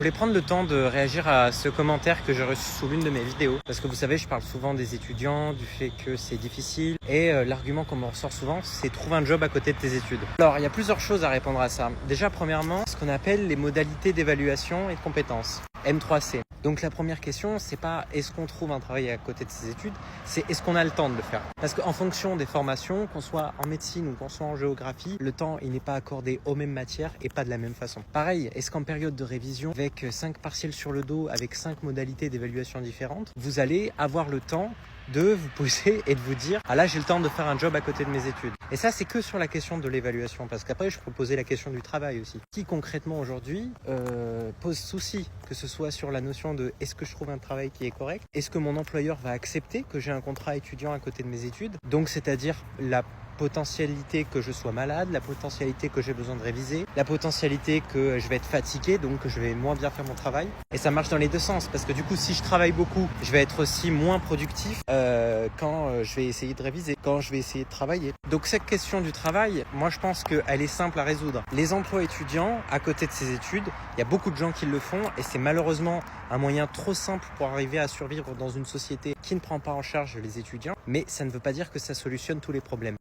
Je voulais prendre le temps de réagir à ce commentaire que j'ai reçu sous l'une de mes vidéos. Parce que vous savez, je parle souvent des étudiants, du fait que c'est difficile. Et l'argument qu'on me ressort souvent, c'est trouve un job à côté de tes études. Alors, il y a plusieurs choses à répondre à ça. Déjà, premièrement, ce qu'on appelle les modalités d'évaluation et de compétences. M3C. Donc la première question, c'est pas est-ce qu'on trouve un travail à côté de ses études, c'est est-ce qu'on a le temps de le faire. Parce qu'en fonction des formations, qu'on soit en médecine ou qu'on soit en géographie, le temps il n'est pas accordé aux mêmes matières et pas de la même façon. Pareil, est-ce qu'en période de révision, avec 5 partiels sur le dos, avec 5 modalités d'évaluation différentes, vous allez avoir le temps de vous poser et de vous dire ah là j'ai le temps de faire un job à côté de mes études. Et ça c'est que sur la question de l'évaluation, parce qu'après je peux poser la question du travail aussi, qui concrètement aujourd'hui pose souci, que ce soit sur la notion de est-ce que je trouve un travail qui est correct, est-ce que mon employeur va accepter que j'ai un contrat étudiant à côté de mes études, donc c'est-à-dire la potentialité que je sois malade, la potentialité que j'ai besoin de réviser, la potentialité que je vais être fatigué, donc que je vais moins bien faire mon travail. Et ça marche dans les deux sens, parce que du coup, si je travaille beaucoup, je vais être aussi moins productif quand je vais essayer de réviser, quand je vais essayer de travailler. Donc cette question du travail, moi je pense qu'elle est simple à résoudre. Les emplois étudiants, à côté de ces études, il y a beaucoup de gens qui le font et c'est malheureusement un moyen trop simple pour arriver à survivre dans une société qui ne prend pas en charge les étudiants, mais ça ne veut pas dire que ça solutionne tous les problèmes.